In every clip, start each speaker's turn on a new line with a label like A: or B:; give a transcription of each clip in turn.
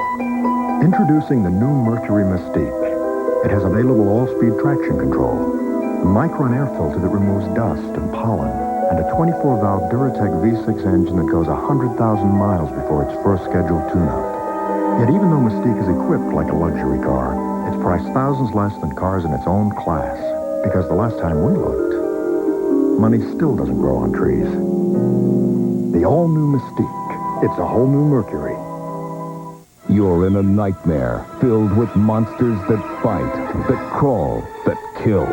A: Introducing the new Mercury Mystique. It has available all-speed traction control, a micron air filter that removes dust and pollen, and a 24-valve Duratec V6 engine that goes 100,000 miles before its first scheduled tune-up. Yet even though Mystique is equipped like a luxury car, it's priced thousands less than cars in its own class. Because the last time we looked, money still doesn't grow on trees. The all-new Mystique. It's a whole new Mercury.
B: You're in a nightmare filled with monsters that fight, that crawl, that kill.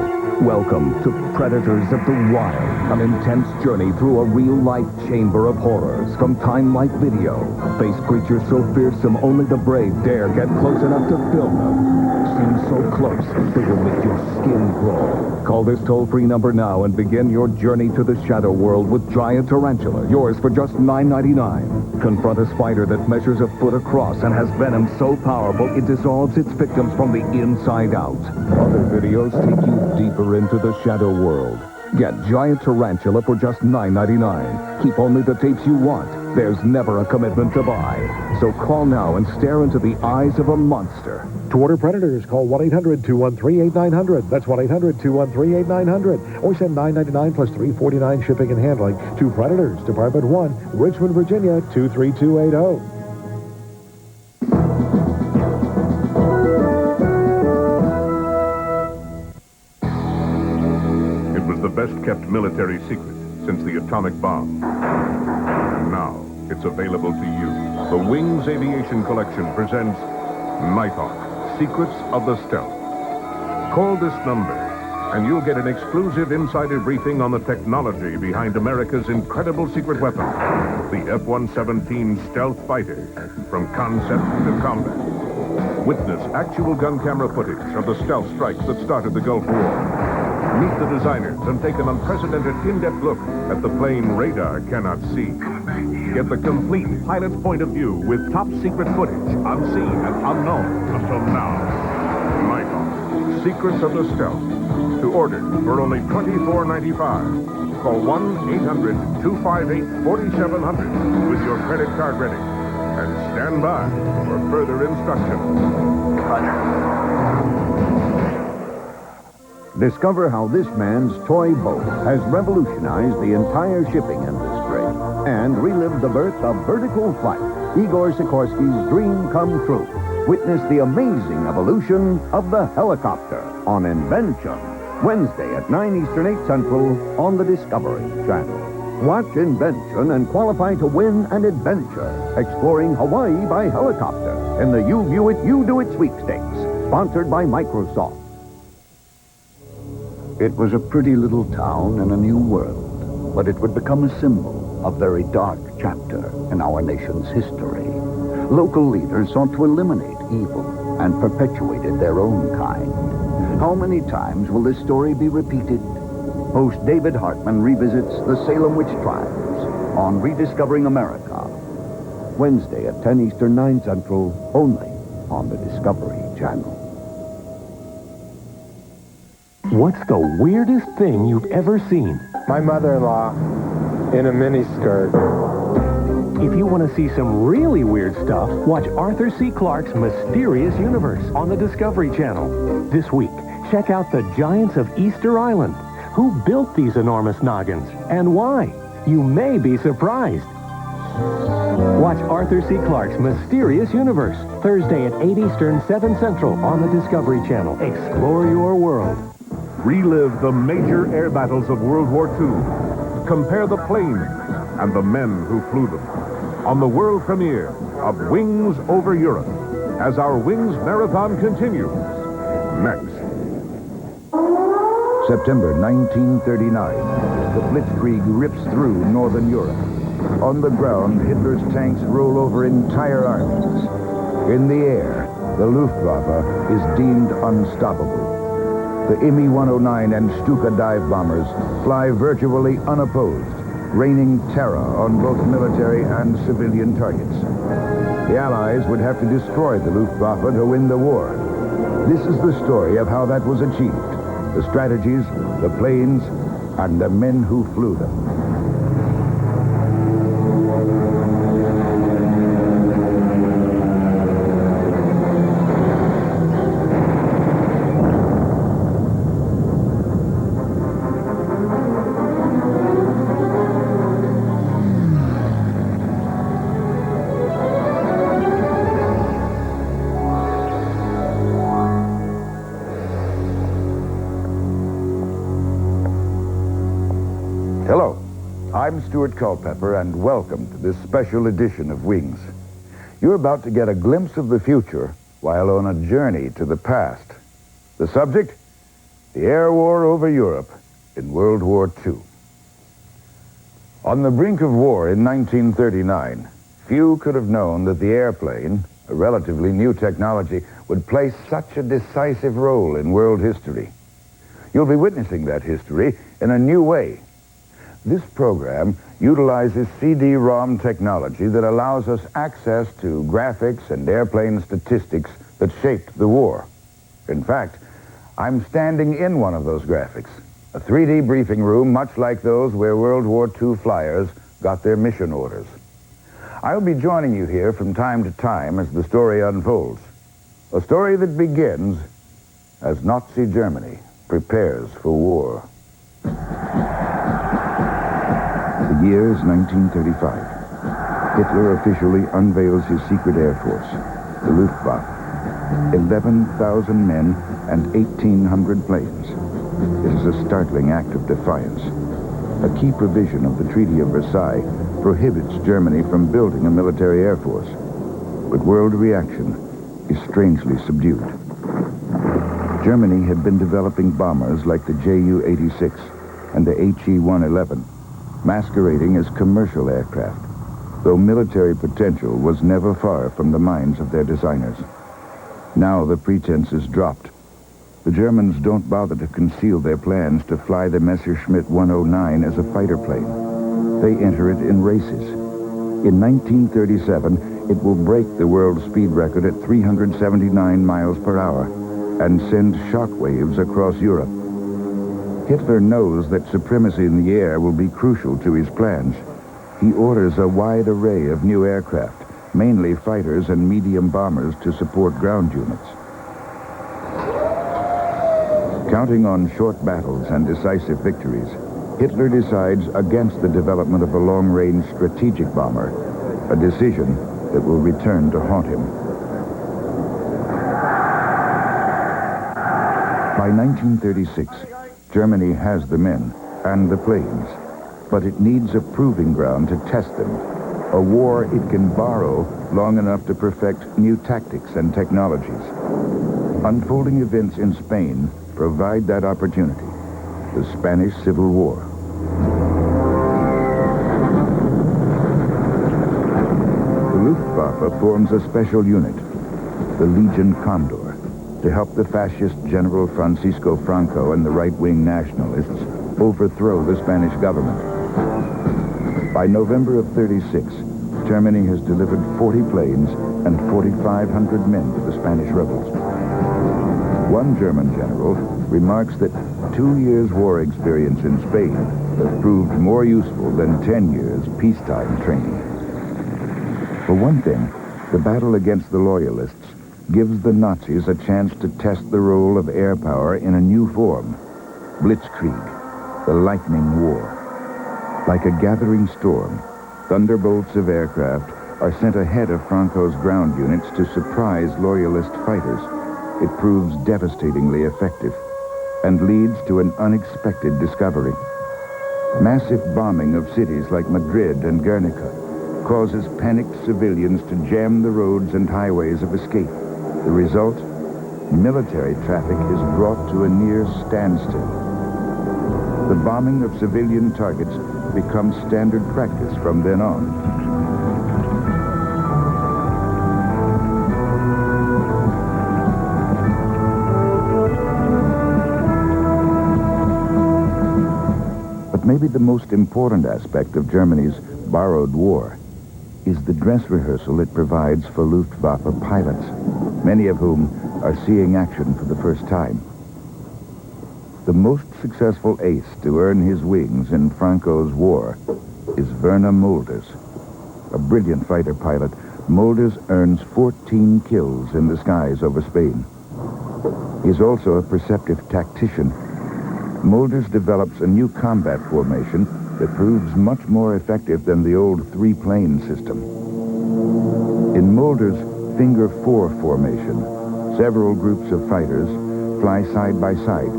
B: Welcome to Predators of the Wild, an intense journey through a real-life chamber of horrors from Time Life Video. Face creatures so fearsome only the brave dare get close enough to film them. Seem so close, they will make your skin crawl. Call this toll-free number now and begin your journey to the shadow world with Giant Tarantula, yours for just $9.99. Confront a spider that measures a foot across and has venom so powerful it dissolves its victims from the inside out. Other videos take you deeper into the shadow world. Get Giant Tarantula for just $9.99. Keep only the tapes you want. There's never a commitment to buy. So call now and stare into the eyes of a monster.
C: To order Predators, call 1-800-213-8900. That's 1-800-213-8900. Or send $9.99 plus $3.49 shipping and handling to Predators, Department 1, Richmond, Virginia, 23280.
D: It was the best-kept military secret since the atomic bomb. And now, it's available to you. The Wings Aviation Collection presents Nighthawk, Secrets of the Stealth. Call this number, and you'll get an exclusive insider briefing on the technology behind America's incredible secret weapon, the F-117 Stealth Fighter, from concept to combat. Witness actual gun camera footage of the stealth strikes that started the Gulf War. Meet the designers and take an unprecedented in-depth look at the plane radar cannot see. Get the complete pilot's point of view with top-secret footage, unseen and unknown until now. Nighthawk, Secrets of the Stealth. To order for only $24.95. Call 1-800-258-4700 with your credit card ready. And stand by for further instructions. Roger.
E: Discover how this man's toy boat has revolutionized the entire shipping industry and relive the birth of vertical flight, Igor Sikorsky's dream come true. Witness the amazing evolution of the helicopter on Invention, Wednesday at 9 Eastern, 8 Central on the Discovery Channel. Watch Invention and qualify to win an adventure exploring Hawaii by helicopter in the You View It, You Do It sweepstakes, sponsored by Microsoft. It was a pretty little town in a new world, but it would become a symbol, a very dark chapter in our nation's history. Local leaders sought to eliminate evil and perpetuated their own kind. How many times will this story be repeated? Host David Hartman revisits the Salem witch trials on Rediscovering America. Wednesday at 10 Eastern, 9 Central, only on the Discovery Channel.
F: What's the weirdest thing you've ever seen?
G: My mother-in-law in a miniskirt.
F: If you want to see some really weird stuff, watch Arthur C. Clarke's Mysterious Universe on the Discovery Channel. This week, check out the Giants of Easter Island. Who built these enormous noggins and why? You may be surprised. Watch Arthur C. Clarke's Mysterious Universe, Thursday at 8 Eastern, 7 Central on the Discovery Channel. Explore your world.
D: Relive the major air battles of World War II. Compare the planes and the men who flew them. On the world premiere of Wings Over Europe, as our Wings Marathon continues. Next.
E: September 1939, the Blitzkrieg rips through northern Europe. On the ground, Hitler's tanks roll over entire armies. In the air, the Luftwaffe is deemed unstoppable. The Mi-109 and Stuka dive bombers fly virtually unopposed, raining terror on both military and civilian targets. The Allies would have to destroy the Luftwaffe to win the war. This is the story of how that was achieved. The strategies, the planes, and the men who flew them. Stuart Culpepper, and welcome to this special edition of Wings. You're about to get a glimpse of the future while on a journey to the past. The subject? The air war over Europe in World War II. On the brink of war in 1939, few could have known that the airplane, a relatively new technology, would play such a decisive role in world history. You'll be witnessing that history in a new way. This program utilizes CD-ROM technology that allows us access to graphics and airplane statistics that shaped the war. In fact, I'm standing in one of those graphics, a 3D briefing room much like those where World War II flyers got their mission orders. I'll be joining you here from time to time as the story unfolds. A story that begins as Nazi Germany prepares for war. The year is 1935. Hitler officially unveils his secret air force, the Luftwaffe. 11,000 men and 1,800 planes. It is a startling act of defiance. A key provision of the Treaty of Versailles prohibits Germany from building a military air force. But world reaction is strangely subdued. Germany had been developing bombers like the Ju-86 and the He-111, masquerading as commercial aircraft, though military potential was never far from the minds of their designers. Now the pretense is dropped. The Germans don't bother to conceal their plans to fly the Messerschmitt 109 as a fighter plane. They enter it in races. In 1937, it will break the world speed record at 379 miles per hour and send shockwaves across Europe. Hitler knows that supremacy in the air will be crucial to his plans. He orders a wide array of new aircraft, mainly fighters and medium bombers, to support ground units. Counting on short battles and decisive victories, Hitler decides against the development of a long-range strategic bomber, a decision that will return to haunt him. By 1936, Germany has the men and the planes, but it needs a proving ground to test them, a war it can borrow long enough to perfect new tactics and technologies. Unfolding events in Spain provide that opportunity, the Spanish Civil War. The Luftwaffe forms a special unit, the Legion Condor, to help the fascist General Francisco Franco and the right-wing nationalists overthrow the Spanish government. By November of '36, Germany has delivered 40 planes and 4,500 men to the Spanish rebels. One German general remarks that 2 years' war experience in Spain has proved more useful than 10 years peacetime training. For one thing, the battle against the Loyalists gives the Nazis a chance to test the role of air power in a new form, Blitzkrieg, the lightning war. Like a gathering storm, thunderbolts of aircraft are sent ahead of Franco's ground units to surprise Loyalist fighters. It proves devastatingly effective and leads to an unexpected discovery. Massive bombing of cities like Madrid and Guernica causes panicked civilians to jam the roads and highways of escape. The result? Military traffic is brought to a near standstill. The bombing of civilian targets becomes standard practice from then on. But maybe the most important aspect of Germany's borrowed war is the dress rehearsal it provides for Luftwaffe pilots, many of whom are seeing action for the first time. The most successful ace to earn his wings in Franco's war is Werner Mulders. A brilliant fighter pilot, Mulders earns 14 kills in the skies over Spain. He's also a perceptive tactician. Mulders develops a new combat formation that proves much more effective than the old three-plane system. In Mulders' Finger 4 formation, several groups of fighters fly side by side,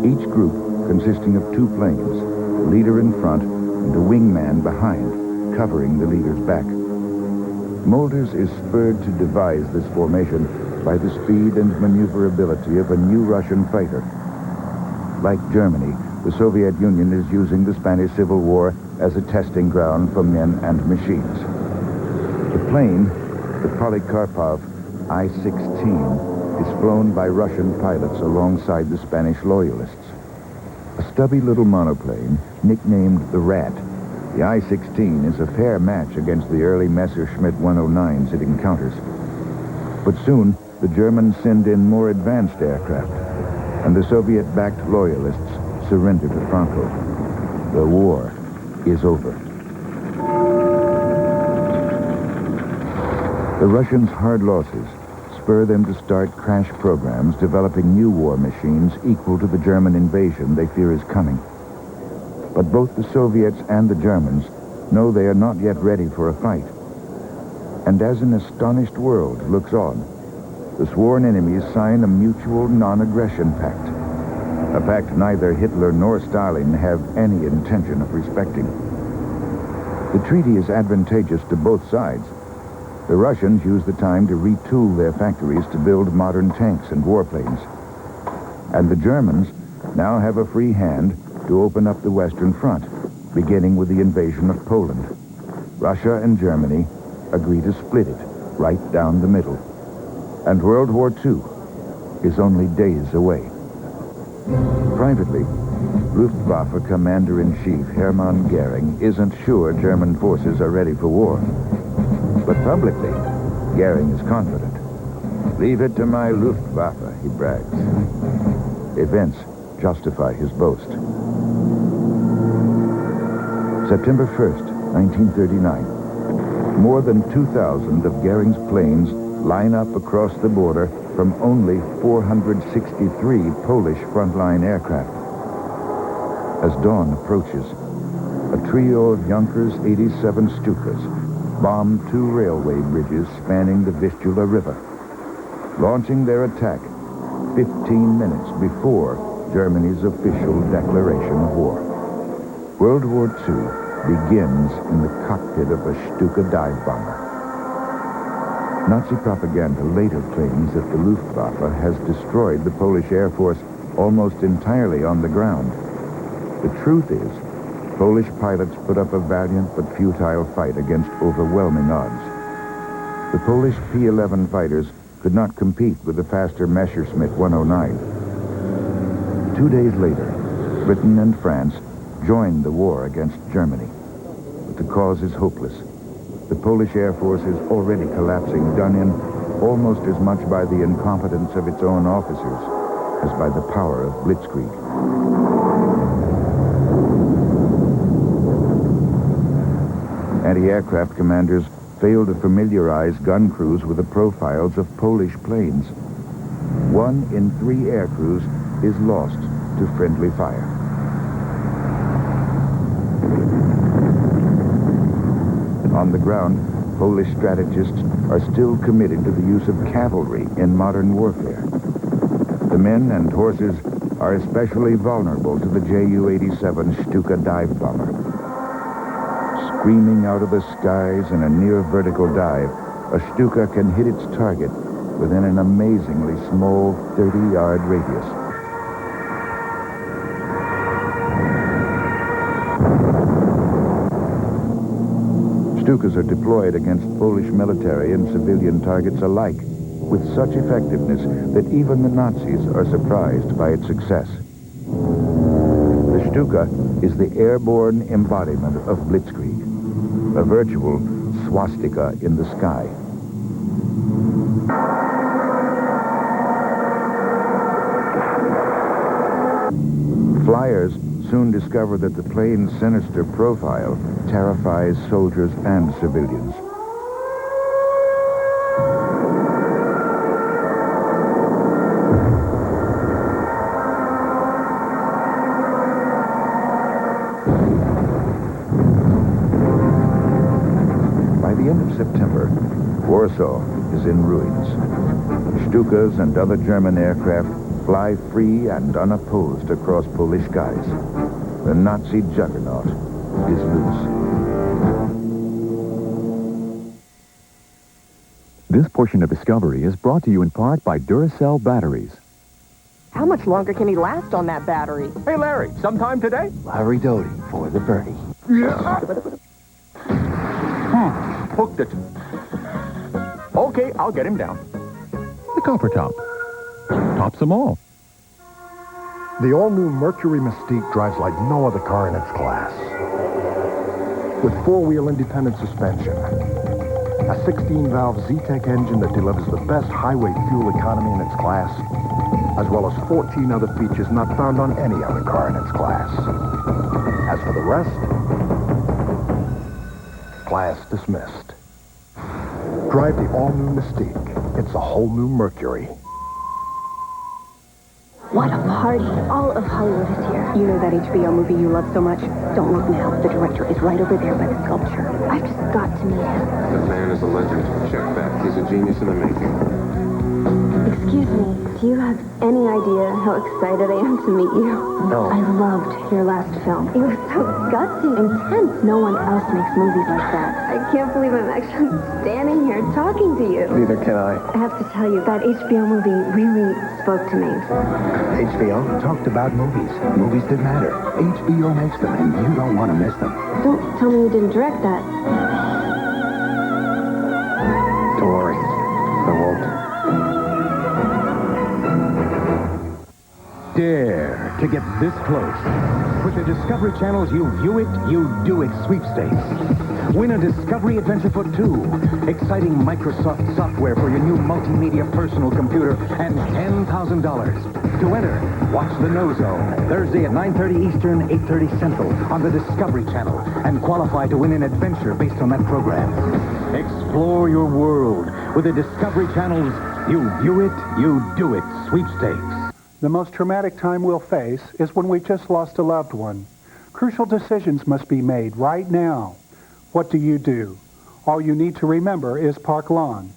E: each group consisting of 2 planes, leader in front and a wingman behind, covering the leader's back. Molders is spurred to devise this formation by the speed and maneuverability of a new Russian fighter. Like Germany, the Soviet Union is using the Spanish Civil War as a testing ground for men and machines. The plane, the Polikarpov I-16, is flown by Russian pilots alongside the Spanish loyalists. A stubby little monoplane, nicknamed the Rat, the I-16 is a fair match against the early Messerschmitt 109s it encounters. But soon, the Germans send in more advanced aircraft, and the Soviet-backed loyalists surrender to Franco. The war is over. The Russians' hard losses spur them to start crash programs developing new war machines equal to the German invasion they fear is coming. But both the Soviets and the Germans know they are not yet ready for a fight. And as an astonished world looks on, the sworn enemies sign a mutual non-aggression pact. A pact neither Hitler nor Stalin have any intention of respecting. The treaty is advantageous to both sides. The Russians use the time to retool their factories to build modern tanks and warplanes. And the Germans now have a free hand to open up the Western Front, beginning with the invasion of Poland. Russia and Germany agree to split it right down the middle. And World War II is only days away. Privately, Luftwaffe Commander-in-Chief Hermann Goering isn't sure German forces are ready for war. But publicly, Goering is confident. "Leave it to my Luftwaffe," he brags. Events justify his boast. September 1st, 1939. More than 2,000 of Goering's planes line up across the border from only 463 Polish frontline aircraft. As dawn approaches, a trio of Junkers 87 Stukas bomb 2 railway bridges spanning the Vistula River, launching their attack 15 minutes before Germany's official declaration of war. World War II begins in the cockpit of a Stuka dive bomber. Nazi propaganda later claims that the Luftwaffe has destroyed the Polish Air Force almost entirely on the ground. The truth is, Polish pilots put up a valiant but futile fight against overwhelming odds. The Polish P-11 fighters could not compete with the faster Messerschmitt 109. 2 days later, Britain and France joined the war against Germany. But the cause is hopeless. The Polish Air Force is already collapsing, done in almost as much by the incompetence of its own officers as by the power of blitzkrieg. Anti-aircraft commanders fail to familiarize gun crews with the profiles of Polish planes. 1 in 3 air crews is lost to friendly fire. On the ground, Polish strategists are still committed to the use of cavalry in modern warfare. The men and horses are especially vulnerable to the Ju-87 Stuka dive bomber. Screaming out of the skies in a near-vertical dive, a Stuka can hit its target within an amazingly small 30-yard radius. Stukas are deployed against Polish military and civilian targets alike, with such effectiveness that even the Nazis are surprised by its success. The Stuka is the airborne embodiment of blitzkrieg, a virtual swastika in the sky. Flyers soon discover that the plane's sinister profile terrifies soldiers and civilians. By the end of September, Warsaw is in ruins. Stukas and other German aircraft fly free and unopposed across Polish skies. The Nazi juggernaut is loose.
A: This portion of Discovery is brought to you in part by Duracell batteries.
H: How much longer can he last on that battery?
F: Hey, Larry, sometime today?
E: Larry Doty for the birdie.
F: Hooked it. Okay, I'll get him down.
B: The copper top. Tops them all.
C: The all-new Mercury Mystique drives like no other car in its class. With four-wheel independent suspension, a 16-valve Z-Tech engine that delivers the best highway fuel economy in its class, as well as 14 other features not found on any other car in its class. As for the rest, class dismissed. Drive the all-new Mystique. It's a whole new Mercury.
I: What a party. All of Hollywood is here. You know that HBO movie you love so much? Don't look now. The director is right over there by the sculpture. I've just got to meet him.
G: The man is a legend. Check back. He's a genius in the making.
I: Excuse me, do you have any idea how excited I am to meet you?
G: No.
I: I loved your last film. It was so gutsy, intense. No one else makes movies like that. I can't believe I'm actually standing here talking to you.
G: Neither can I.
I: I have to tell you, that HBO movie really spoke to me.
E: HBO talked about movies. Movies that matter. HBO makes them, and you don't want to miss them.
I: Don't tell me you didn't direct that.
G: Don't worry. I won't.
F: Dare to get this close. With the Discovery Channel's You View It, You Do It sweepstakes. Win a Discovery Adventure Foot 2. Exciting Microsoft software for your new multimedia personal computer and $10,000. To enter, watch The No Zone, Thursday at 9:30 Eastern, 8:30 Central on the Discovery Channel and qualify to win an adventure based on that program. Explore your world with the Discovery Channel's You View It, You Do It sweepstakes.
J: The most traumatic time we'll face is when we've just lost a loved one. Crucial decisions must be made right now. What do? All you need to remember is Park Lawn.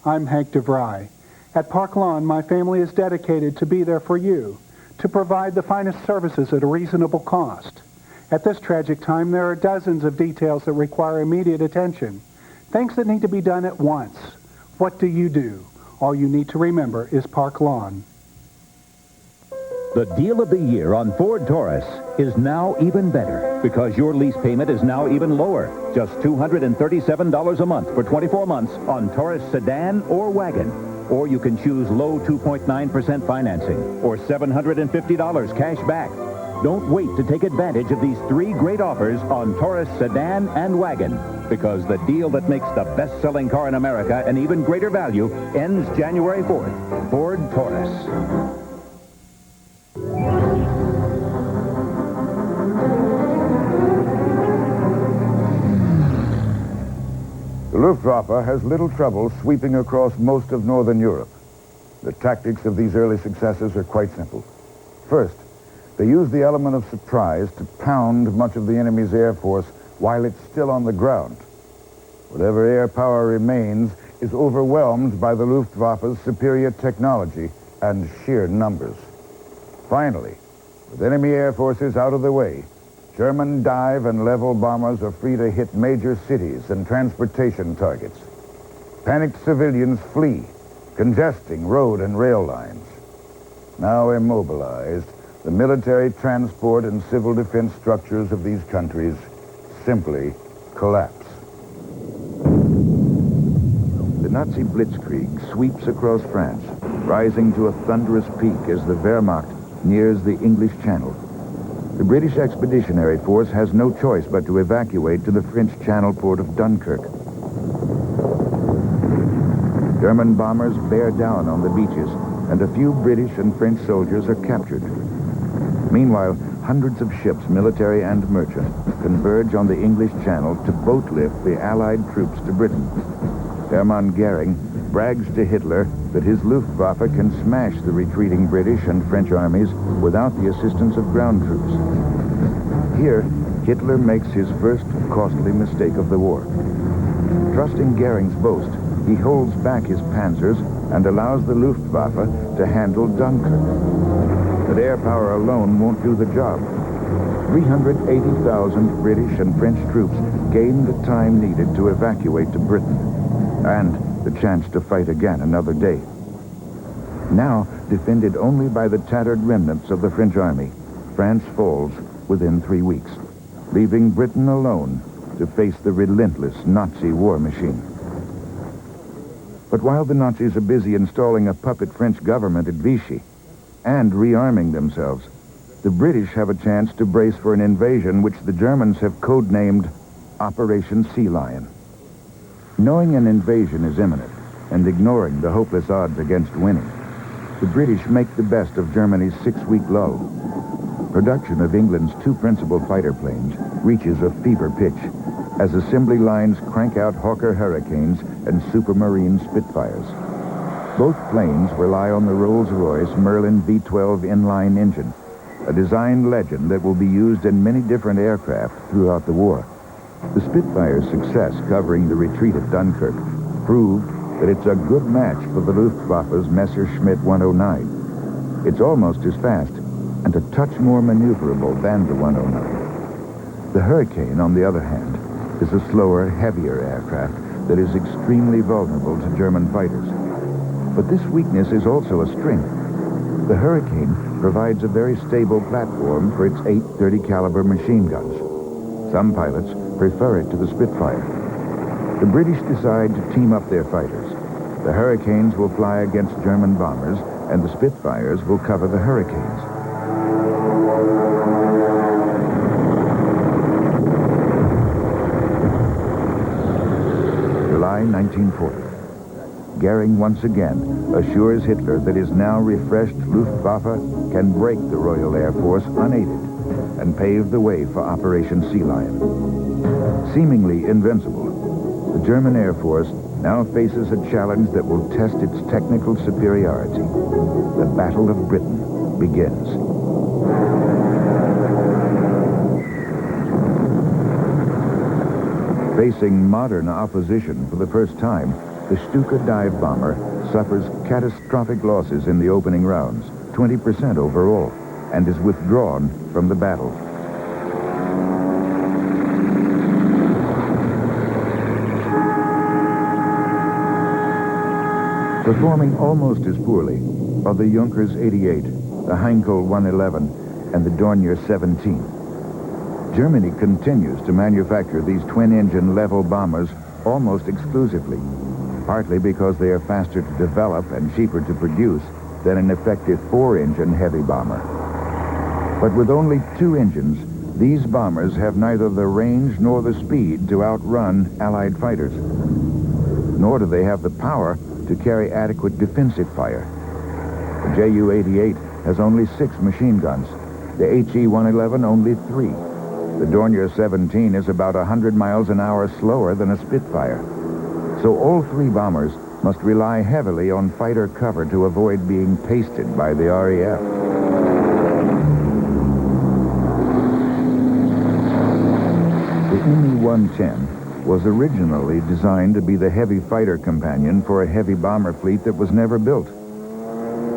J: I'm Hank DeVry. At Park Lawn, my family is dedicated to be there for you, to provide the finest services at a reasonable cost. At this tragic time, there are dozens of details that require immediate attention, things that need to be done at once. What do? All you need to remember is Park Lawn.
B: The deal of the year on Ford Taurus is now even better because your lease payment is now even lower. Just $237 a month for 24 months on Taurus sedan or wagon. Or you can choose low 2.9% financing or $750 cash back. Don't wait to take advantage of these three great offers on Taurus sedan and wagon because the deal that makes the best-selling car in America an even greater value ends January 4th. Ford Taurus.
E: The Luftwaffe has little trouble sweeping across most of Northern Europe. The tactics of these early successes are quite simple. First, they use the element of surprise to pound much of the enemy's air force while it's still on the ground. Whatever air power remains is overwhelmed by the Luftwaffe's superior technology and sheer numbers. Finally, with enemy air forces out of the way, German dive and level bombers are free to hit major cities and transportation targets. Panicked civilians flee, congesting road and rail lines. Now immobilized, the military, transport, and civil defense structures of these countries simply collapse. The Nazi blitzkrieg sweeps across France, rising to a thunderous peak as the Wehrmacht nears the English Channel. The British Expeditionary Force has no choice but to evacuate to the French Channel port of Dunkirk. German bombers bear down on the beaches, and a few British and French soldiers are captured. Meanwhile, hundreds of ships, military and merchant, converge on the English Channel to boat lift the Allied troops to Britain. Hermann Goering brags to Hitler that his Luftwaffe can smash the retreating British and French armies without the assistance of ground troops. Here, Hitler makes his first costly mistake of the war. Trusting Goering's boast, he holds back his panzers and allows the Luftwaffe to handle Dunkirk. But air power alone won't do the job. 380,000 British and French troops gained the time needed to evacuate to Britain, and the chance to fight again another day. Now defended only by the tattered remnants of the French army, France falls within 3 weeks, leaving Britain alone to face the relentless Nazi war machine. But while the Nazis are busy installing a puppet French government at Vichy and rearming themselves, the British have a chance to brace for an invasion which the Germans have codenamed Operation Sea Lion. Knowing an invasion is imminent and ignoring the hopeless odds against winning, the British make the best of Germany's 6-week lull. Production of England's 2 principal fighter planes reaches a fever pitch as assembly lines crank out Hawker Hurricanes and Supermarine Spitfires. Both planes rely on the Rolls-Royce Merlin V12 inline engine, a design legend that will be used in many different aircraft throughout the war. The Spitfire's success covering the retreat at Dunkirk proved that it's a good match for the Luftwaffe's Messerschmitt 109. It's almost as fast and a touch more maneuverable than the 109. The Hurricane, on the other hand, is a slower, heavier aircraft that is extremely vulnerable to German fighters. But this weakness is also a strength. The Hurricane provides a very stable platform for its 8 30-caliber machine guns. Some pilots prefer it to the Spitfire. The British decide to team up their fighters. The Hurricanes will fly against German bombers, and the Spitfires will cover the Hurricanes. July 1940. Goering once again assures Hitler that his now refreshed Luftwaffe can break the Royal Air Force unaided and pave the way for Operation Sea Lion. Seemingly invincible, the German Air Force now faces a challenge that will test its technical superiority. The Battle of Britain begins. Facing modern opposition for the first time, the Stuka dive bomber suffers catastrophic losses in the opening rounds, 20% overall, and is withdrawn from the battle. Performing almost as poorly are the Junkers 88, the Heinkel 111, and the Dornier 17. Germany continues to manufacture these twin-engine level bombers almost exclusively, partly because they are faster to develop and cheaper to produce than an effective 4-engine heavy bomber. But with only 2 engines, these bombers have neither the range nor the speed to outrun Allied fighters, nor do they have the power to carry adequate defensive fire. The Ju-88 has only 6 machine guns, the He-111 only 3. The Dornier 17 is about 100 miles an hour slower than a Spitfire. So all 3 bombers must rely heavily on fighter cover to avoid being pasted by the RAF. The Me-110 was originally designed to be the heavy fighter companion for a heavy bomber fleet that was never built.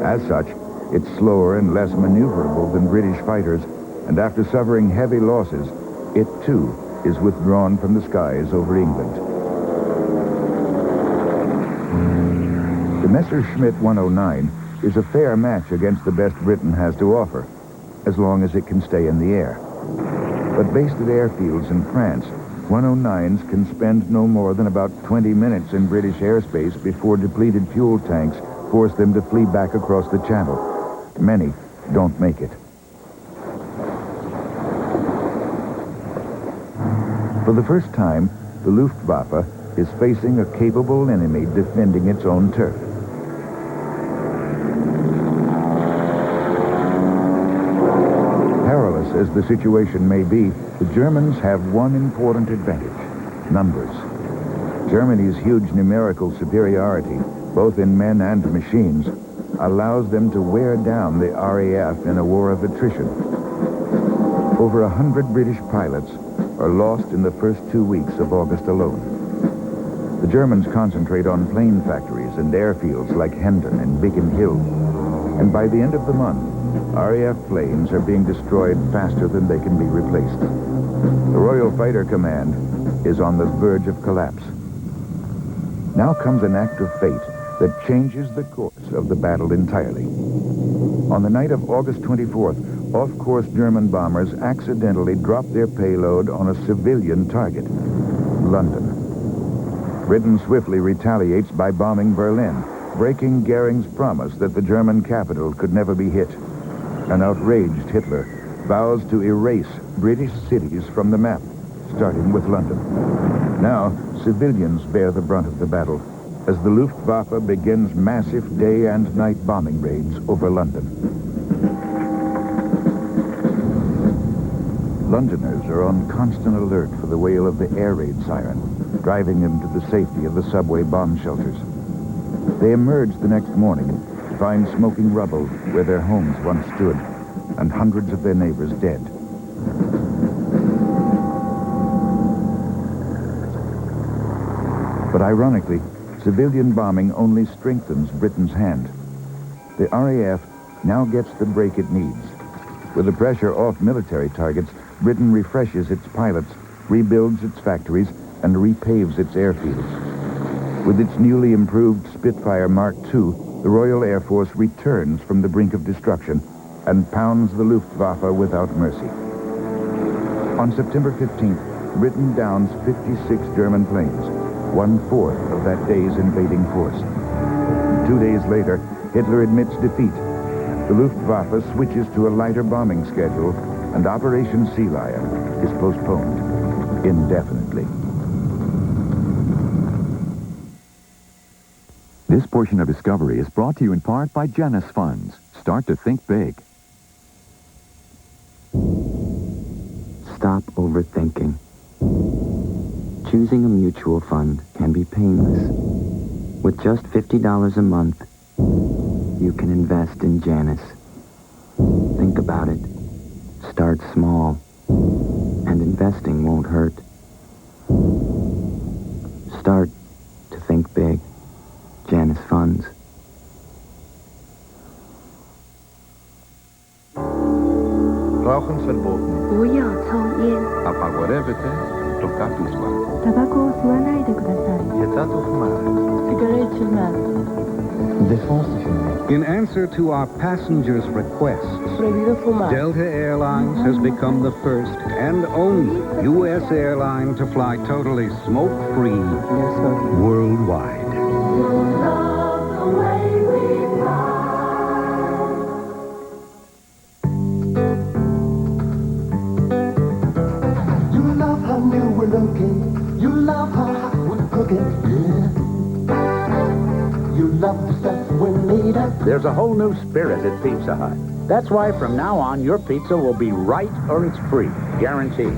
E: As such, it's slower and less maneuverable than British fighters, and after suffering heavy losses, it too is withdrawn from the skies over England. The Messerschmitt 109 is a fair match against the best Britain has to offer, as long as it can stay in the air. But based at airfields in France, 109s can spend no more than about 20 minutes in British airspace before depleted fuel tanks force them to flee back across the Channel. Many don't make it. For the first time, the Luftwaffe is facing a capable enemy defending its own turf. Perilous as the situation may be, the Germans have one important advantage: numbers. Germany's huge numerical superiority, both in men and machines, allows them to wear down the RAF in a war of attrition. Over 100 British pilots are lost in the first 2 weeks of August alone. The Germans concentrate on plane factories and airfields like Hendon and Biggin Hill, and by the end of the month, RAF planes are being destroyed faster than they can be replaced. The Royal Fighter Command is on the verge of collapse. Now comes an act of fate that changes the course of the battle entirely. On the night of August 24th, off-course German bombers accidentally dropped their payload on a civilian target, London. Britain swiftly retaliates by bombing Berlin, breaking Goering's promise that the German capital could never be hit. An outraged Hitler vows to erase British cities from the map, starting with London. Now, civilians bear the brunt of the battle as the Luftwaffe begins massive day and night bombing raids over London. Londoners are on constant alert for the wail of the air raid siren, driving them to the safety of the subway bomb shelters. They emerge the next morning to find smoking rubble where their homes once stood, and hundreds of their neighbors dead. But ironically, civilian bombing only strengthens Britain's hand. The RAF now gets the break it needs. With the pressure off military targets, Britain refreshes its pilots, rebuilds its factories, and repaves its airfields. With its newly improved Spitfire Mark II, the Royal Air Force returns from the brink of destruction and pounds the Luftwaffe without mercy. On September 15th, Britain downs 56 German planes, 1/4 of that day's invading force. 2 days later, Hitler admits defeat. The Luftwaffe switches to a lighter bombing schedule, and Operation Sea Lion is postponed indefinitely.
K: This portion of Discovery is brought to you in part by Janus Funds. Start to think big.
L: Stop overthinking. Choosing a mutual fund can be painless. With just $50 a month, you can invest in Janus. Think about it. Start small, and investing won't hurt. Start to think big. Janus Funds.
M: Rauchen verboten.
I: 不要抽烟。
M: Apagorevete, toccatus male.
I: タバコを吸わないでください。
M: Vietato fumare.
I: Cigarette fumare.
N: In answer to our passengers' requests,
I: Prohibido fumar.
N: Delta Airlines has become the first and only U.S. airline to fly totally smoke-free worldwide.
O: You love how new we're looking. You love how hot we're cooking. Yeah. You love the stuff we're made of.
P: There's a whole new spirit at Pizza Hut. That's why from now on, your pizza will be right or it's free. Guaranteed.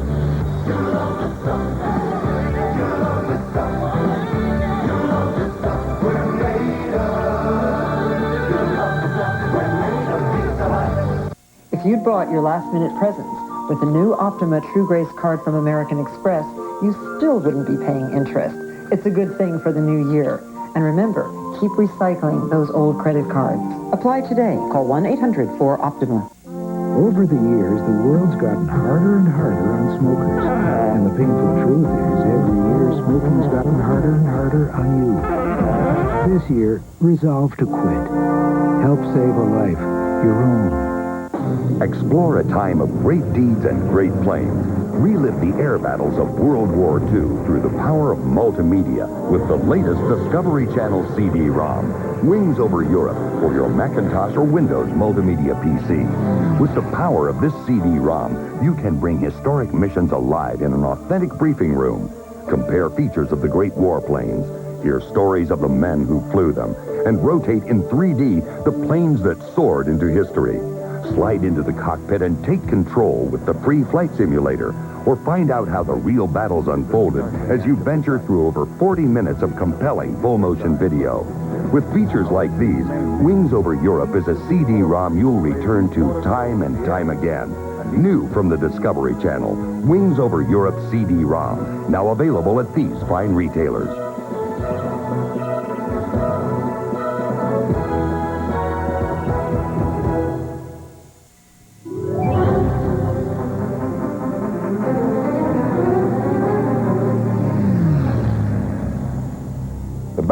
Q: If you'd bought your last-minute presents with the new Optima True Grace card from American Express, you still wouldn't be paying interest. It's a good thing for the new year. And remember, keep recycling those old credit cards. Apply today. Call 1-800-4-OPTIMA.
R: Over the years, the world's gotten harder and harder on smokers. And the painful truth is, every year, smoking's gotten harder and harder on you. This year, resolve to quit. Help save a life, your own.
B: Explore a time of great deeds and great planes. Relive the air battles of World War II through the power of multimedia with the latest Discovery Channel CD-ROM. Wings over Europe for your Macintosh or Windows multimedia PC. With the power of this CD-ROM, you can bring historic missions alive in an authentic briefing room. Compare features of the great warplanes. Hear stories of the men who flew them. And rotate in 3D the planes that soared into history. Slide into the cockpit and take control with the free flight simulator, or find out how the real battles unfolded as you venture through over 40 minutes of compelling full-motion video. With features like these, Wings Over Europe is a CD-ROM you'll return to time and time again. New from the Discovery Channel, Wings Over Europe CD-ROM, now available at these fine retailers.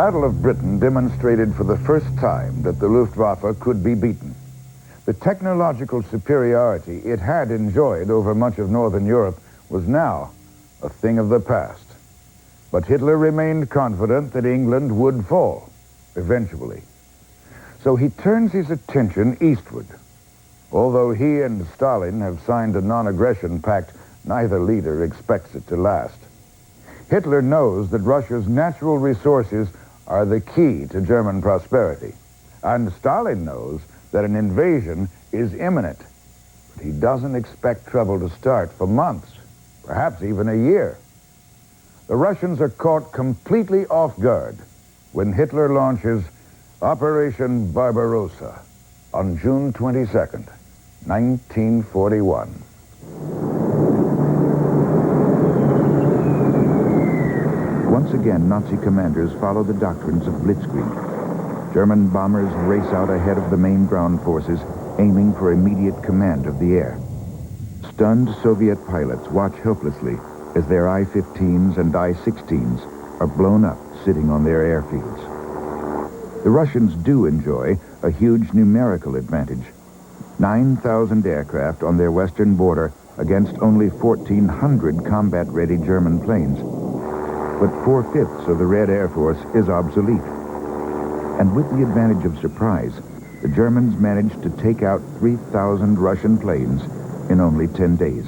E: Battle of Britain demonstrated for the first time that the Luftwaffe could be beaten. The technological superiority it had enjoyed over much of Northern Europe was now a thing of the past. But Hitler remained confident that England would fall, eventually. So he turns his attention eastward. Although he and Stalin have signed a non-aggression pact, neither leader expects it to last. Hitler knows that Russia's natural resources are the key to German prosperity. And Stalin knows that an invasion is imminent. But he doesn't expect trouble to start for months, perhaps even a year. The Russians are caught completely off guard when Hitler launches Operation Barbarossa on June 22nd, 1941. Once again, Nazi commanders follow the doctrines of blitzkrieg. German bombers race out ahead of the main ground forces, aiming for immediate command of the air. Stunned Soviet pilots watch helplessly as their I-15s and I-16s are blown up sitting on their airfields. The Russians do enjoy a huge numerical advantage. 9,000 aircraft on their western border against only 1,400 combat-ready German planes. But 4/5 of the Red Air Force is obsolete. And with the advantage of surprise, the Germans managed to take out 3,000 Russian planes in only 10 days.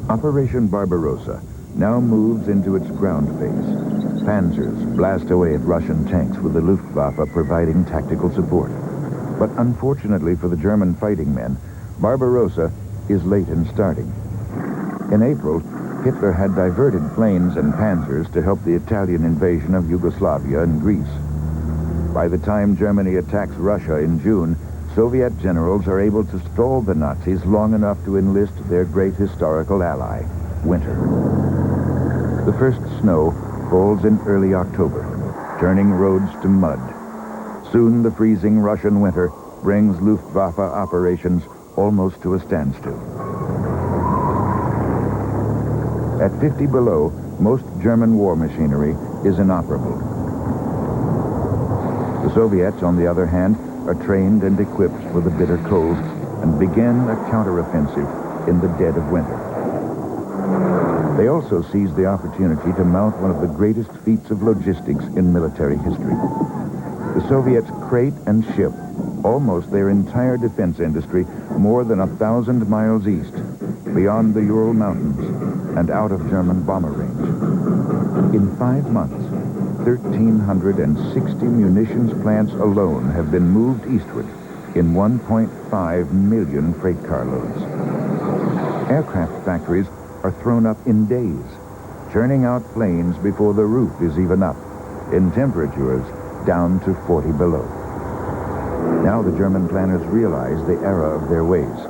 E: Operation Barbarossa now moves into its ground phase. Panzers blast away at Russian tanks with the Luftwaffe providing tactical support. But unfortunately for the German fighting men, Barbarossa is late in starting. In April, Hitler had diverted planes and panzers to help the Italian invasion of Yugoslavia and Greece. By the time Germany attacks Russia in June, Soviet generals are able to stall the Nazis long enough to enlist their great historical ally, winter. The first snow falls in early October, turning roads to mud. Soon the freezing Russian winter brings Luftwaffe operations almost to a standstill. At 50 below, most German war machinery is inoperable. The Soviets, on the other hand, are trained and equipped for the bitter cold and begin a counteroffensive in the dead of winter. They also seize the opportunity to mount one of the greatest feats of logistics in military history. The Soviets crate and ship almost their entire defense industry more than 1,000 miles east, beyond the Ural Mountains and out of German bomber range. In 5 months, 1,360 munitions plants alone have been moved eastward in 1.5 million freight carloads. Aircraft factories are thrown up in days, churning out planes before the roof is even up, in temperatures down to 40 below. Now the German planners realize the error of their ways.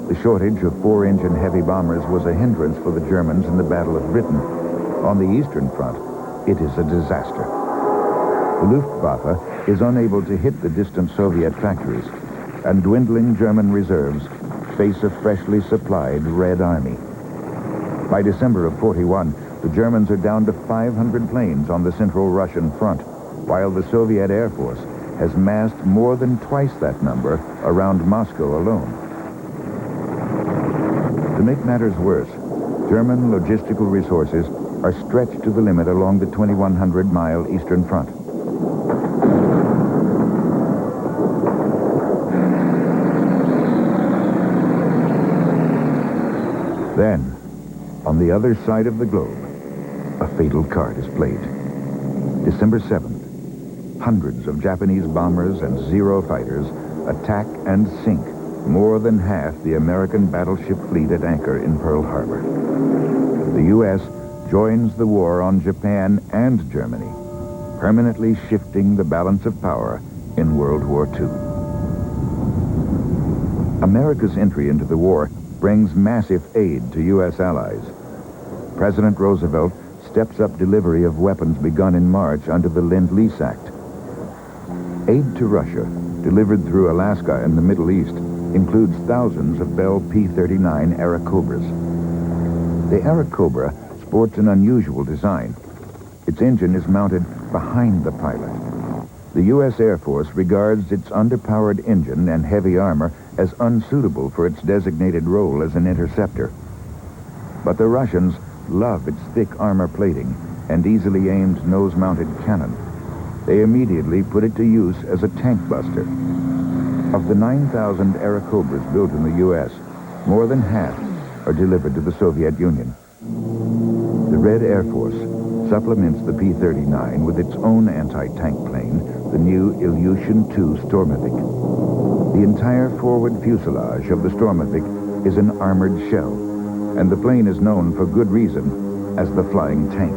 E: The shortage of 4-engine heavy bombers was a hindrance for the Germans in the Battle of Britain. On the Eastern Front, it is a disaster. The Luftwaffe is unable to hit the distant Soviet factories, and dwindling German reserves face a freshly supplied Red Army. By December of 41, the Germans are down to 500 planes on the Central Russian front, while the Soviet Air Force has massed more than twice that number around Moscow alone. To make matters worse, German logistical resources are stretched to the limit along the 2,100-mile Eastern Front. Then, on the other side of the globe, a fatal card is played. December 7th, hundreds of Japanese bombers and Zero fighters attack and sink more than half the American battleship fleet at anchor in Pearl Harbor. The U.S. joins the war on Japan and Germany, permanently shifting the balance of power in World War II. America's entry into the war brings massive aid to U.S. allies. President Roosevelt steps up delivery of weapons begun in March under the Lend-Lease Act. Aid to Russia, delivered through Alaska and the Middle East, includes thousands of Bell P-39 Airacobras. The Airacobra sports an unusual design. Its engine is mounted behind the pilot. The U.S. Air Force regards its underpowered engine and heavy armor as unsuitable for its designated role as an interceptor. But the Russians love its thick armor plating and easily aimed nose-mounted cannon. They immediately put it to use as a tank buster. Of the 9,000 Airacobras built in the U.S., more than half are delivered to the Soviet Union. The Red Air Force supplements the P-39 with its own anti-tank plane, the new Ilyushin-II Stormovik. The entire forward fuselage of the Stormovik is an armored shell, and the plane is known for good reason as the flying tank.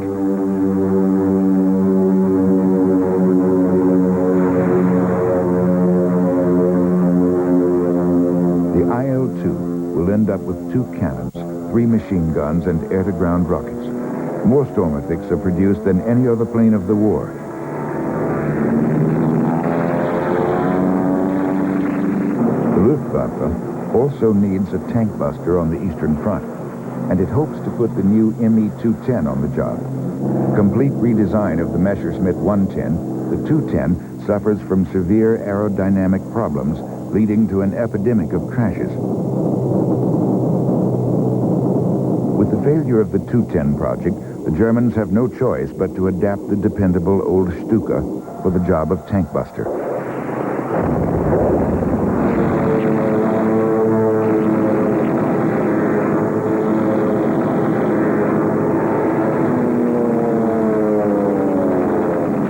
E: The IL-2 will end up with 2 cannons, 3 machine guns, and air-to-ground rockets. More Stormoviks are produced than any other plane of the war. The Luftwaffe also needs a tank buster on the Eastern Front, and it hopes to put the new Me-210 on the job. Complete redesign of the Messerschmitt 110, the 210 suffers from severe aerodynamic problems, leading to an epidemic of crashes. With the failure of the 210 project, the Germans have no choice but to adapt the dependable old Stuka for the job of tank buster.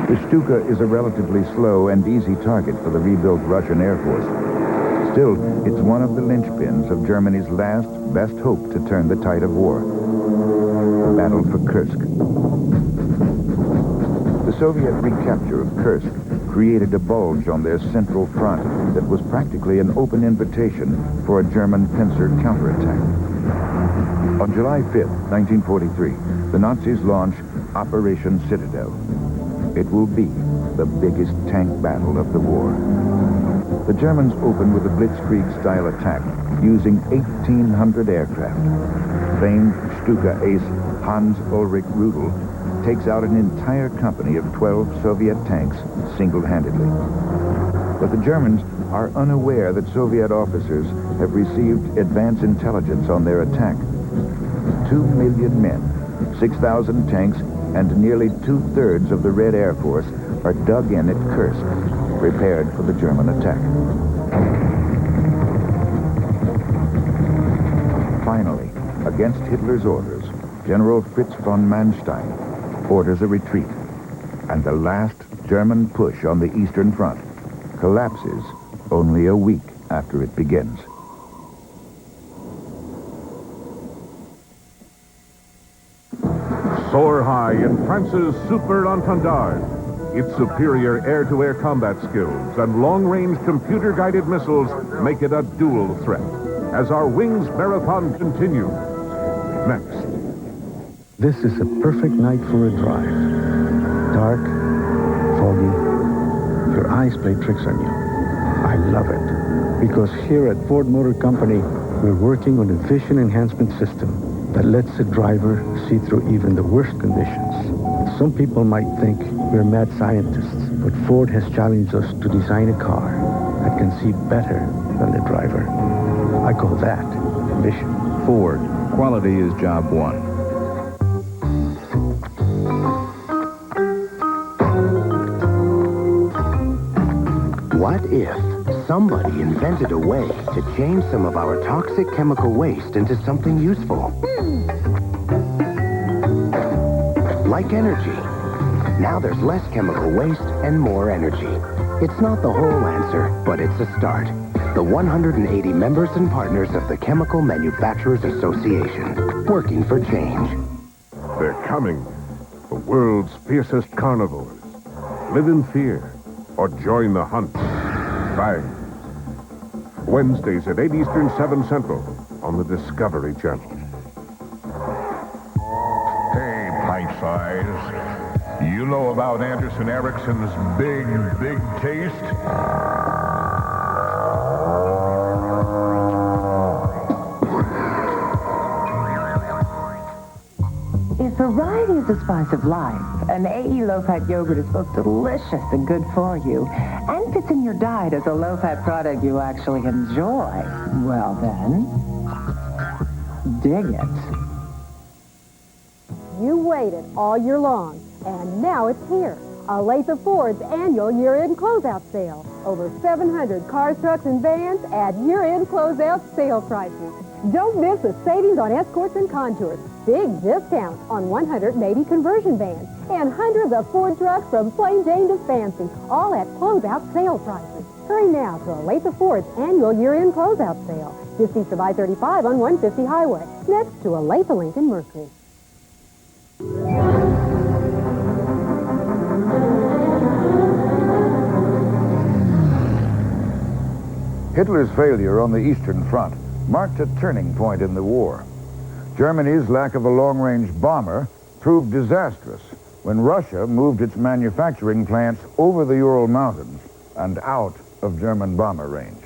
E: The Stuka is a relatively slow and easy target for the rebuilt Russian Air Force. Still, it's one of the linchpins of Germany's last, best hope to turn the tide of war. The battle for Kursk. The Soviet recapture of Kursk created a bulge on their central front that was practically an open invitation for a German pincer counterattack. On July 5th, 1943, the Nazis launch Operation Citadel. It will be the biggest tank battle of the war. The Germans open with a blitzkrieg-style attack using 1,800 aircraft. Famed Stuka ace Hans Ulrich Rudel takes out an entire company of 12 Soviet tanks single-handedly. But the Germans are unaware that Soviet officers have received advance intelligence on their attack. 2 million men, 6,000 tanks, and nearly 2/3 of the Red Air Force are dug in at Kursk, prepared for the German attack. Finally, against Hitler's orders, General Fritz von Manstein orders a retreat, and the last German push on the Eastern Front collapses only a week after it begins.
D: Soar high in France's Super Entendard. Its superior air-to-air combat skills and long-range computer-guided missiles make it a dual threat. As our wings marathon continues. Next.
S: This is a perfect night for a drive. Dark, foggy. Your eyes play tricks on you. I love it. Because here at Ford Motor Company, we're working on a vision enhancement system that lets the driver see through even the worst conditions. Some people might think we're mad scientists, but Ford has challenged us to design a car that can see better than the driver. I call that vision.
K: Ford. Quality is job one.
T: What if somebody invented a way to change some of our toxic chemical waste into something useful? Like energy. Now there's less chemical waste and more energy. It's not the whole answer, but it's a start. The 180 members and partners of the Chemical Manufacturers Association, working for change.
D: They're coming. The world's fiercest carnivores. Live in fear or join the hunt. Bang. Wednesdays at 8 Eastern, 7 Central on the Discovery Channel.
U: Hey, pint size. You know about Anderson Erickson's big taste?
V: If variety is the spice of life,
A: An AE low-fat yogurt is both delicious and good for you, and fits in your diet as a low-fat product you actually enjoy. Well then, dig it.
V: You waited all year long, and now it's here. Olathe Ford's annual year-end closeout sale. Over 700 cars, trucks, and vans at year-end closeout sale prices. Don't miss the savings on Escorts and Contours. Big discounts on 180 conversion vans and hundreds of Ford trucks from plain Jane to fancy, all at closeout sale prices. Hurry now to Olathe Ford's annual year-end closeout sale. Just east of I-35 on 150 Highway, next to Olathe Lincoln Mercury.
E: Hitler's failure on the Eastern Front marked a turning point in the war. Germany's lack of a long-range bomber proved disastrous when Russia moved its manufacturing plants over the Ural Mountains and out of German bomber range.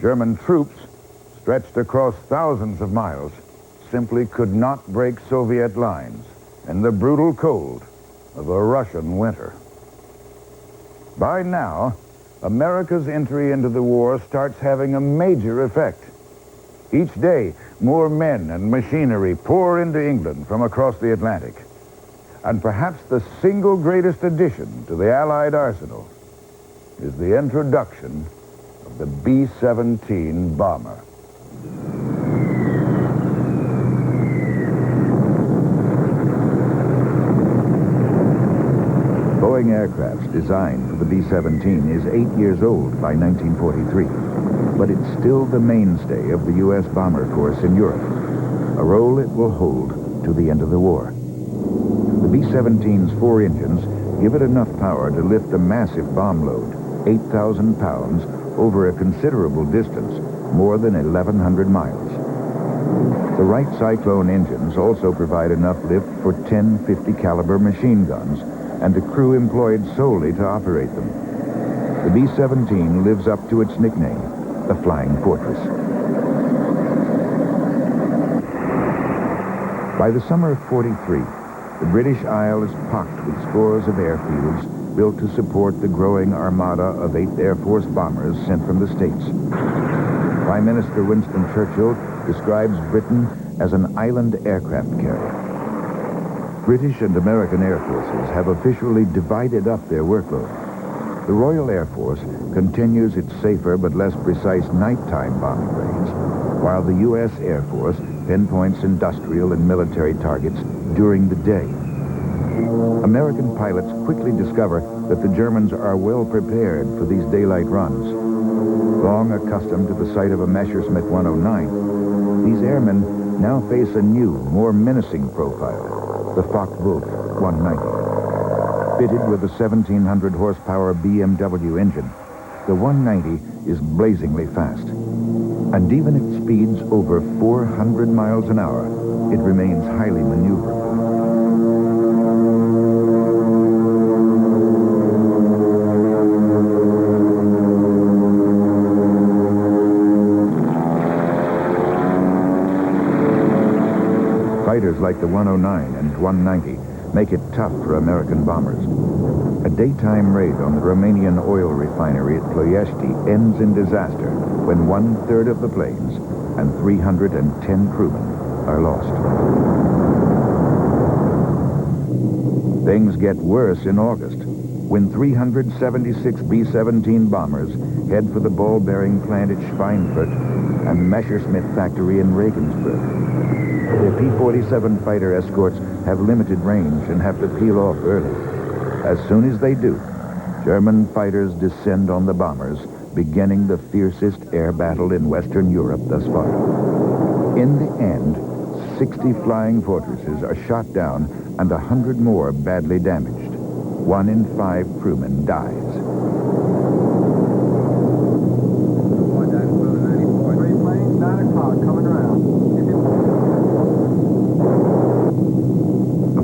E: German troops, stretched across thousands of miles, simply could not break Soviet lines in the brutal cold of a Russian winter. By now, America's entry into the war starts having a major effect. Each day, more men and machinery pour into England from across the Atlantic. And perhaps the single greatest addition to the Allied arsenal is the introduction of the B-17 bomber. Boeing aircraft designed for the B-17 is 8 years old by 1943, but it's still the mainstay of the U.S. bomber force in Europe, a role it will hold to the end of the war. The B-17's 4 engines give it enough power to lift a massive bomb load, 8,000 pounds, over a considerable distance, more than 1,100 miles. The Wright Cyclone engines also provide enough lift for 10 50 caliber machine guns and a crew employed solely to operate them. The B-17 lives up to its nickname, the Flying Fortress. By the summer of '43, the British Isle is pocked with scores of airfields built to support the growing armada of 8th Air Force bombers sent from the States. Prime Minister Winston Churchill describes Britain as an island aircraft carrier. British and American Air Forces have officially divided up their workload. The Royal Air Force continues its safer but less precise nighttime bombing raids, while the U.S. Air Force pinpoints industrial and military targets during the day. American pilots quickly discover that the Germans are well prepared for these daylight runs. Long accustomed to the sight of a Messerschmitt 109, these airmen now face a new, more menacing profile, the Focke-Wulf 190. Fitted with a 1,700 horsepower BMW engine, the 190 is blazingly fast. And even at speeds over 400 miles an hour, it remains highly maneuverable. Fighters like the 109 and 190 make it tough for American bombers. A daytime raid on the Romanian oil refinery at Ploiești ends in disaster when 1/3 of the planes and 310 crewmen are lost. Things get worse in August when 376 B-17 bombers head for the ball-bearing plant at Schweinfurt and Messerschmitt factory in Regensburg. The P-47 fighter escorts have limited range and have to peel off early. As soon as they do, German fighters descend on the bombers, beginning the fiercest air battle in Western Europe thus far. In the end, 60 Flying Fortresses are shot down and 100 more badly damaged. 1 in 5 crewmen dies.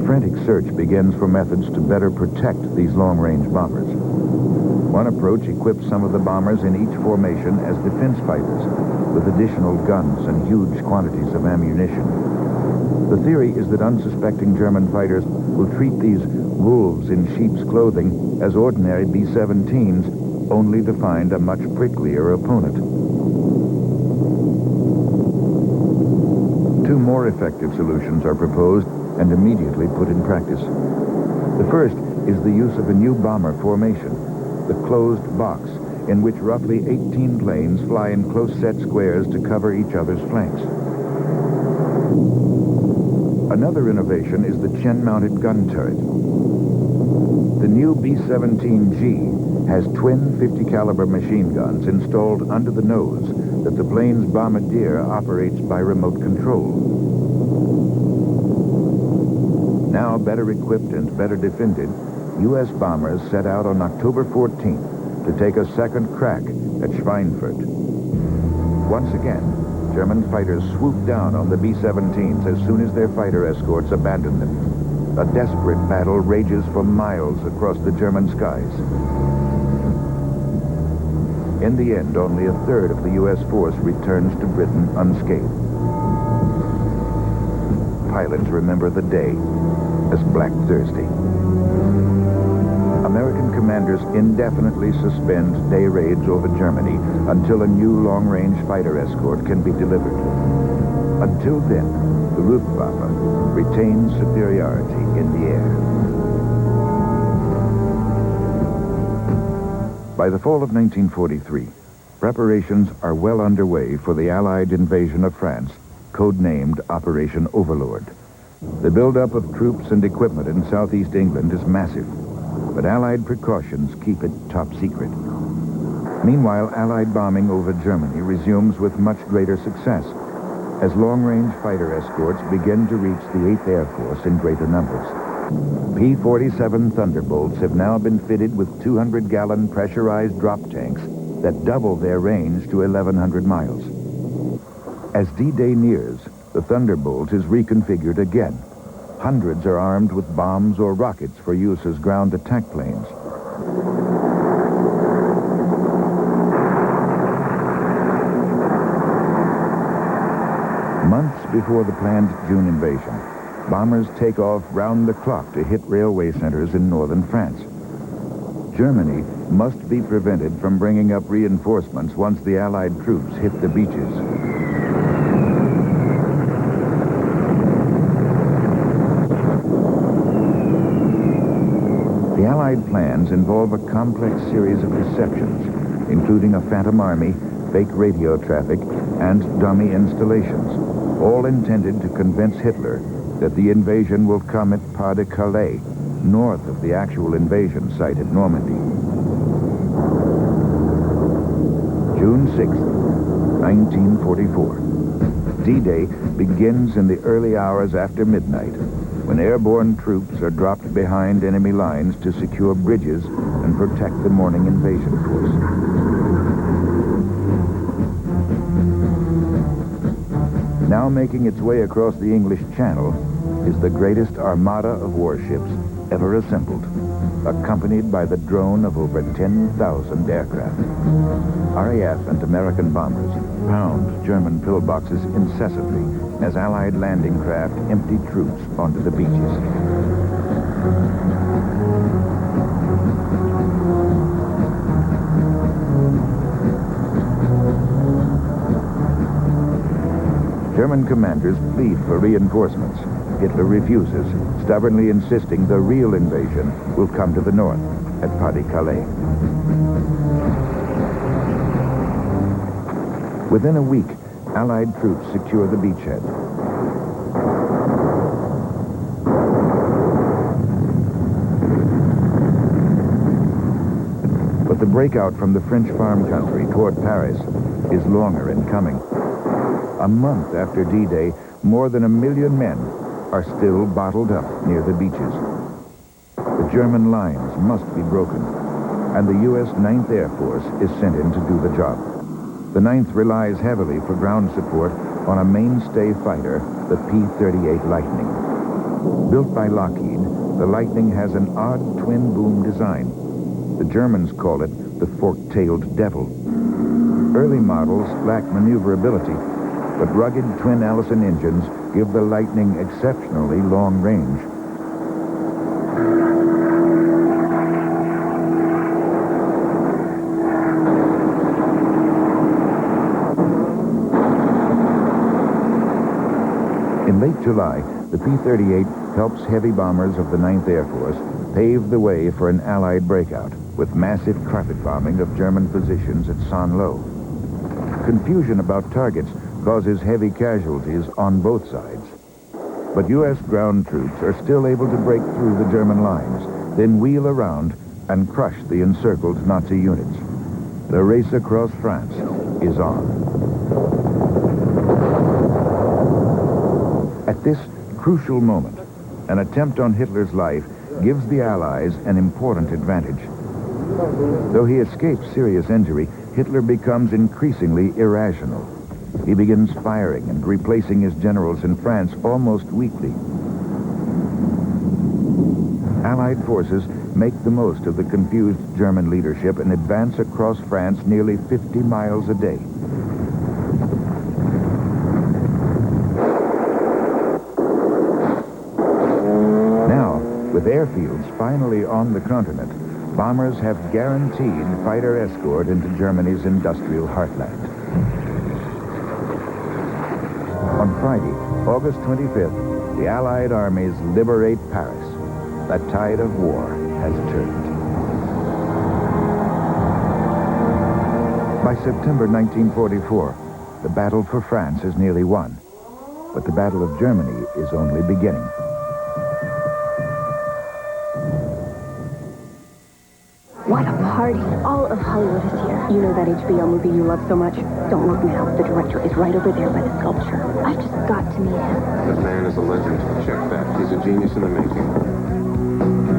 E: Frantic search begins for methods to better protect these long-range bombers. One approach equips some of the bombers in each formation as defense fighters with additional guns and huge quantities of ammunition. The theory is that unsuspecting German fighters will treat these wolves in sheep's clothing as ordinary B-17s, only to find a much pricklier opponent. Two more effective solutions are proposed and immediately put in practice. The first is the use of a new bomber formation, the closed box, in which roughly 18 planes fly in close set squares to cover each other's flanks. Another innovation is the chin-mounted gun turret. The new B-17G has twin 50 caliber machine guns installed under the nose that the plane's bombardier operates by remote control. Now better equipped and better defended, U.S. bombers set out on October 14th to take a second crack at Schweinfurt. Once again, German fighters swooped down on the B-17s as soon as their fighter escorts abandoned them. A desperate battle rages for miles across the German skies. In the end, only a third of the U.S. force returns to Britain unscathed. Pilots remember the day as Black Thursday. American commanders indefinitely suspend day raids over Germany until a new long-range fighter escort can be delivered. Until then, the Luftwaffe retains superiority in the air. By the fall of 1943, preparations are well underway for the Allied invasion of France, codenamed Operation Overlord. The buildup of troops and equipment in southeast England is massive, but Allied precautions keep it top secret. Meanwhile, Allied bombing over Germany resumes with much greater success, as long-range fighter escorts begin to reach the 8th Air Force in greater numbers. P-47 Thunderbolts have now been fitted with 200-gallon pressurized drop tanks that double their range to 1,100 miles. As D-Day nears, the Thunderbolt is reconfigured again. Hundreds are armed with bombs or rockets for use as ground attack planes. Months before the planned June invasion, bombers take off round the clock to hit railway centers in northern France. Germany must be prevented from bringing up reinforcements once the Allied troops hit the beaches. The Allied plans involve a complex series of deceptions, including a phantom army, fake radio traffic, and dummy installations, all intended to convince Hitler that the invasion will come at Pas-de-Calais, north of the actual invasion site at Normandy. June 6th, 1944. D-Day begins in the early hours after midnight, when airborne troops are dropped behind enemy lines to secure bridges and protect the morning invasion force. Now making its way across the English Channel is the greatest armada of warships ever assembled, accompanied by the drone of over 10,000 aircraft. RAF and American bombers pound German pillboxes incessantly as Allied landing craft empty troops onto the beaches. German commanders plead for reinforcements. Hitler refuses, stubbornly insisting the real invasion will come to the north, at Pas-de-Calais. Within a week, Allied troops secure the beachhead. But the breakout from the French farm country toward Paris is longer in coming. A month after D-Day, more than 1 million men are still bottled up near the beaches. The German lines must be broken, and the U.S. 9th Air Force is sent in to do the job. The 9th relies heavily for ground support on a mainstay fighter, the P-38 Lightning. Built by Lockheed, the Lightning has an odd twin-boom design. The Germans call it the fork-tailed devil. Early models lack maneuverability, but rugged twin Allison engines give the Lightning exceptionally long range. In late July, the P-38 helps heavy bombers of the 9th Air Force pave the way for an Allied breakout with massive carpet bombing of German positions at Saint-Lô. Confusion about targets causes heavy casualties on both sides. But U.S. ground troops are still able to break through the German lines, then wheel around and crush the encircled Nazi units. The race across France is on. At this crucial moment, an attempt on Hitler's life gives the Allies an important advantage. Though he escapes serious injury, Hitler becomes increasingly irrational. He begins firing and replacing his generals in France almost weekly. Allied forces make the most of the confused German leadership and advance across France nearly 50 miles a day. Now, with airfields finally on the continent, bombers have guaranteed fighter escort into Germany's industrial heartland. On Friday, August 25th, the Allied armies liberate Paris. The tide of war has turned. By September 1944, the battle for France is nearly won. But the Battle of Germany is only beginning.
I: What a party. All of Hollywood is here. You know that HBO movie you love so much? Don't look now. The director is right over there by the sculpture. I've just got to meet him.
G: The man is a legend. Check back. He's a genius in the making.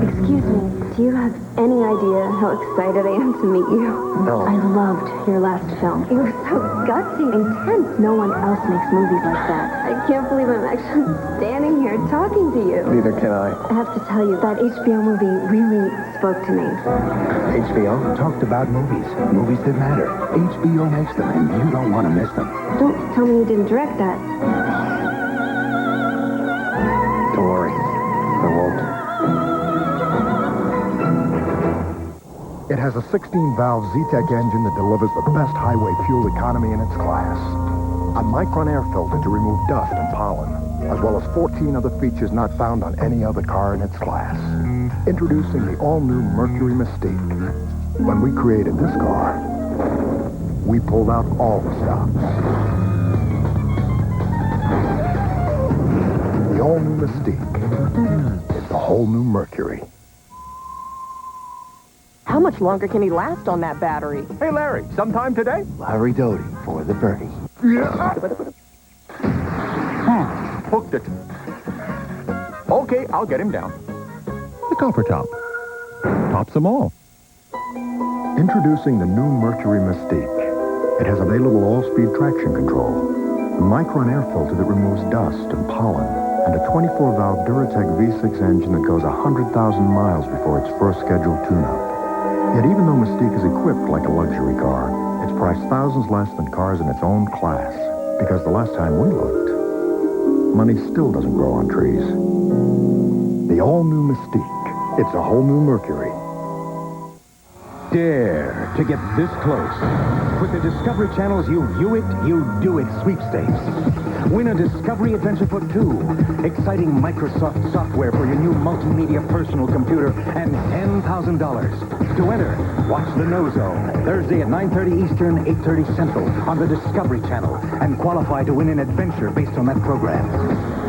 I: Excuse me. Do you have any idea how excited I am to meet you?
G: No.
I: I loved your last film. It was so gutsy, intense. No one else makes movies like that. I can't believe I'm actually standing here talking to you.
M: Neither can I.
I: I have to tell you, that HBO movie really spoke to me.
M: HBO talked about movies. Movies that matter. HBO makes them, and you don't want to miss them.
I: Don't tell me you didn't direct that.
M: Don't worry. I won't.
C: It has a 16-valve Z-Tech engine that delivers the best highway fuel economy in its class. A micron air filter to remove dust and pollen, as well as 14 other features not found on any other car in its class. Introducing the all-new Mercury Mystique. When we created this car, we pulled out all the stops. The all-new Mystique. It's a whole new Mercury.
H: How much longer can he last on that battery?
F: Hey, Larry, sometime today?
M: Larry Doty for the birdie.
F: Hooked it. Okay, I'll get him down.
K: The copper top. Tops them all.
C: Introducing the new Mercury Mystique. It has available all-speed traction control, a micron air filter that removes dust and pollen, and a 24-valve Duratec V6 engine that goes 100,000 miles before its first scheduled tune-up. Yet even though Mystique is equipped like a luxury car, it's priced thousands less than cars in its own class. Because the last time we looked, money still doesn't grow on trees. The all-new Mystique. It's a whole new Mercury.
P: Dare to get this close with the Discovery Channel's You View It, You Do It sweepstakes. Win a Discovery Adventure for 2. Exciting Microsoft software for your new multimedia personal computer and $10,000. To enter, watch The No Zone, Thursday at 9:30 Eastern, 8:30 Central on the Discovery Channel and qualify to win an adventure based on that program.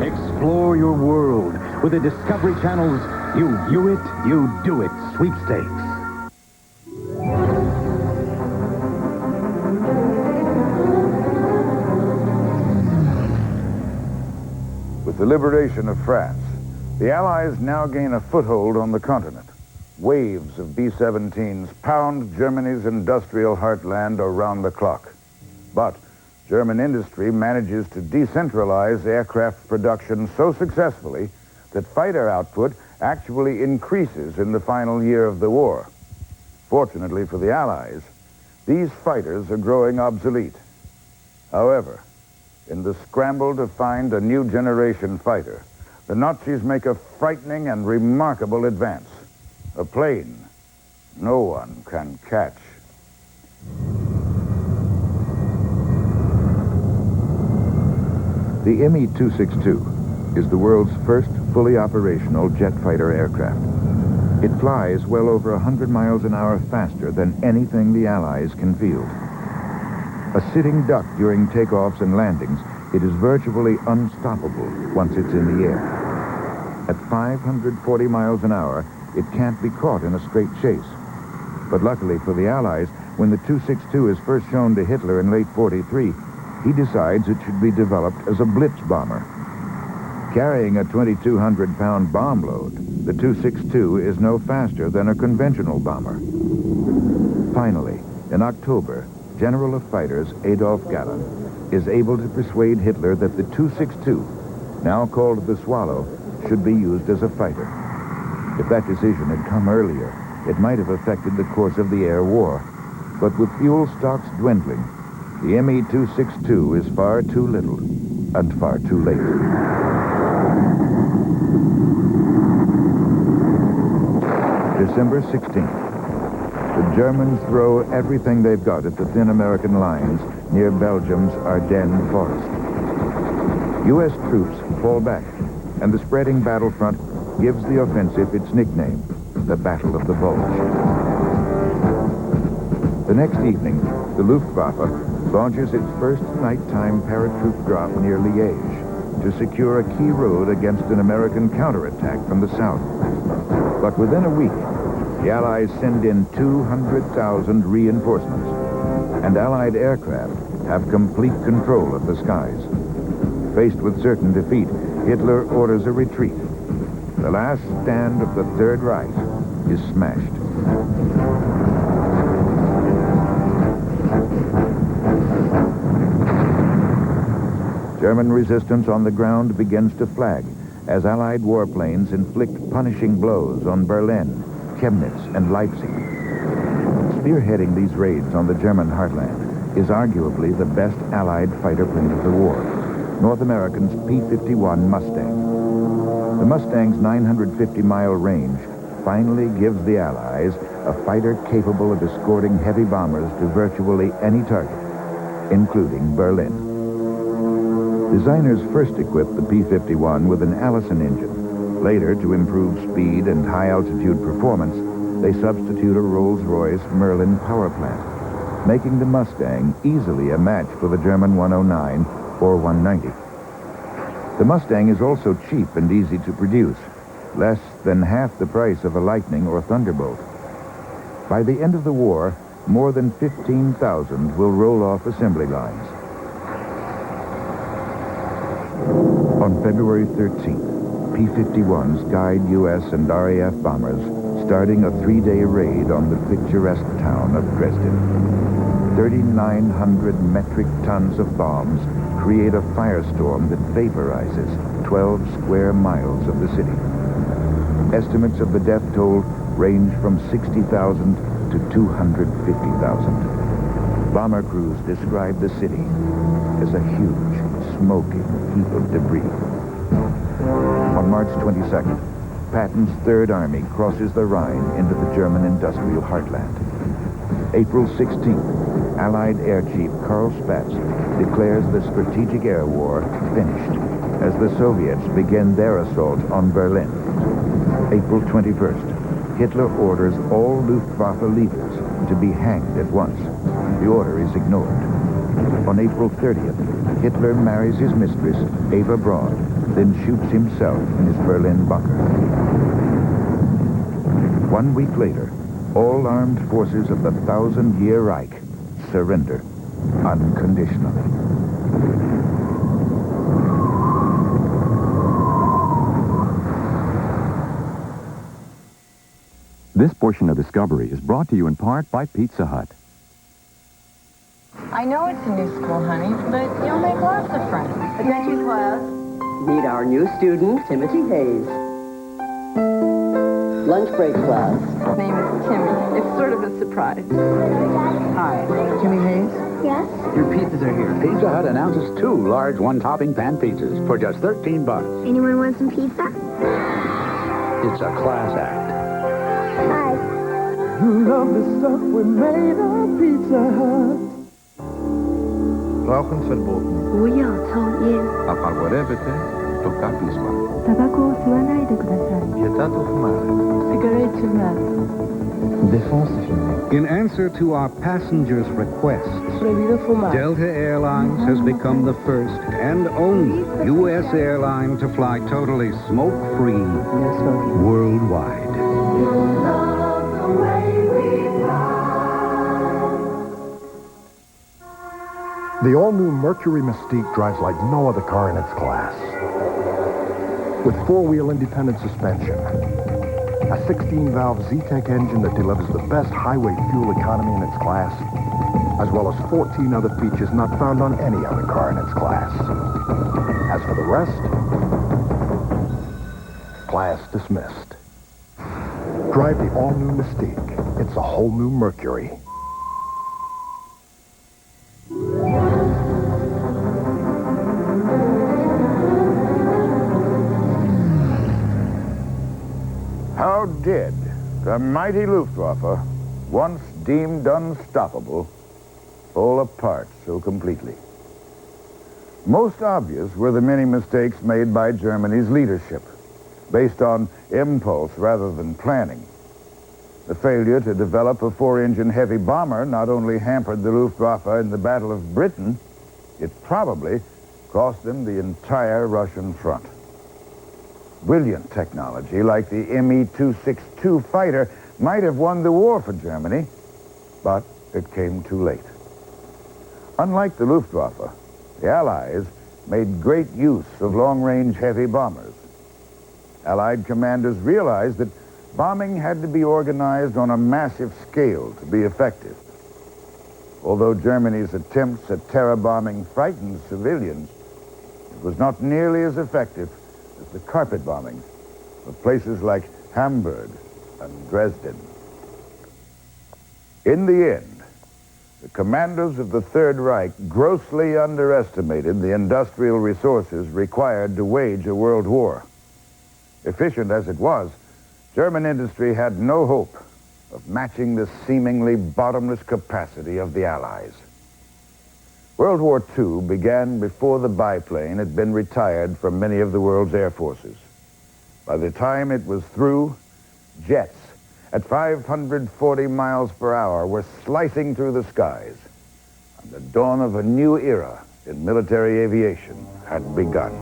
P: Explore your world with the Discovery Channel's You View It, You Do It sweepstakes.
E: With the liberation of France, the Allies now gain a foothold on the continent. Waves of B-17s pound Germany's industrial heartland around the clock. But German industry manages to decentralize aircraft production so successfully that fighter output actually increases in the final year of the war. Fortunately for the Allies, these fighters are growing obsolete. However, In the scramble to find a new generation fighter, the Nazis make a frightening and remarkable advance. A plane no one can catch. The Me-262 is the world's first fully operational jet fighter aircraft. It flies well over 100 miles an hour faster than anything the Allies can field. A sitting duck during takeoffs and landings, it is virtually unstoppable once it's in the air. At 540 miles an hour, it can't be caught in a straight chase. But luckily for the Allies, when the 262 is first shown to Hitler in late '43, he decides it should be developed as a blitz bomber. Carrying a 2,200-pound bomb load, the 262 is no faster than a conventional bomber. Finally, in October, General of Fighters Adolf Galland is able to persuade Hitler that the 262, now called the Swallow, should be used as a fighter. If that decision had come earlier, it might have affected the course of the air war. But with fuel stocks dwindling, the Me-262 is far too little and far too late. December 16th. The Germans throw everything they've got at the thin American lines near Belgium's Ardennes forest. U.S. troops fall back, and the spreading battlefront gives the offensive its nickname, the Battle of the Bulge. The next evening, the Luftwaffe launches its first nighttime paratroop drop near Liège to secure a key road against an American counterattack from the south. But within a week, the Allies send in 200,000 reinforcements, and Allied aircraft have complete control of the skies. Faced with certain defeat, Hitler orders a retreat. The last stand of the Third Reich is smashed. German resistance on the ground begins to flag as Allied warplanes inflict punishing blows on Berlin, Chemnitz, and Leipzig. Spearheading these raids on the German heartland is arguably the best Allied fighter plane of the war, North American's P-51 Mustang. The Mustang's 950-mile range finally gives the Allies a fighter capable of escorting heavy bombers to virtually any target, including Berlin. Designers first equipped the P-51 with an Allison engine. Later, to improve speed and high-altitude performance, they substitute a Rolls-Royce Merlin power plant, making the Mustang easily a match for the German 109 or 190. The Mustang is also cheap and easy to produce, less than half the price of a Lightning or Thunderbolt. By the end of the war, more than 15,000 will roll off assembly lines. On February 13th, P-51s guide U.S. and RAF bombers, starting a 3-day raid on the picturesque town of Dresden. 3,900 metric tons of bombs create a firestorm that vaporizes 12 square miles of the city. Estimates of the death toll range from 60,000 to 250,000. Bomber crews describe the city as a huge, smoking heap of debris. On March 22nd, Patton's Third Army crosses the Rhine into the German industrial heartland. April 16th, Allied Air Chief Karl Spatz declares the strategic air war finished as the Soviets begin their assault on Berlin. April 21st, Hitler orders all Luftwaffe leaders to be hanged at once. The order is ignored. On April 30th, Hitler marries his mistress, Eva Braun, then shoots himself in his Berlin bunker. 1 week later, all armed forces of the 1,000-year Reich surrender unconditionally.
K: This portion of Discovery is brought to you in part by Pizza Hut.
J: I know it's a new school, honey, but you'll make lots of friends.
L: Attention, class. Meet our new student, Timothy Hayes. Lunch break, class.
J: His name is Timmy. It's sort of a surprise.
L: Hi, Timmy Hayes.
N: Yes?
M: Your pizzas are here. Pizza Hut announces 2 large one-topping pan pizzas for just $13.
N: Anyone want some pizza?
M: It's a class act.
N: Hi.
O: You love the stuff we made at Pizza Hut.
W: Rauchen verboten.
N: 不要抽烟。
W: Appavorevete, toccapisma.
V: タバコを吸わないでください。
W: Vietato fumare.
V: Cigarette fumare.
W: Défense fumée.
X: In answer to our passengers' requests,
V: Prohibido fumar.
X: Delta Airlines has become the first and only U.S. airline to fly totally smoke-free worldwide.
C: The all-new Mercury Mystique drives like no other car in its class. With 4-wheel independent suspension, a 16-valve Z-Tech engine that delivers the best highway fuel economy in its class, as well as 14 other features not found on any other car in its class. As for the rest, class dismissed. Drive the all-new Mystique. It's a whole new Mercury.
E: How did the mighty Luftwaffe, once deemed unstoppable, fall apart so completely? Most obvious were the many mistakes made by Germany's leadership, based on impulse rather than planning. The failure to develop a 4-engine heavy bomber not only hampered the Luftwaffe in the Battle of Britain, it probably cost them the entire Russian front. Brilliant technology like the Me-262 fighter might have won the war for Germany, but it came too late. Unlike the Luftwaffe, the Allies made great use of long-range heavy bombers. Allied commanders realized that bombing had to be organized on a massive scale to be effective. Although Germany's attempts at terror bombing frightened civilians, it was not nearly as effective as the carpet bombing of places like Hamburg and Dresden. In the end, the commanders of the Third Reich grossly underestimated the industrial resources required to wage a world war. Efficient as it was, German industry had no hope of matching the seemingly bottomless capacity of the Allies. World War II began before the biplane had been retired from many of the world's air forces. By the time it was through, jets at 540 miles per hour were slicing through the skies, and the dawn of a new era in military aviation had begun.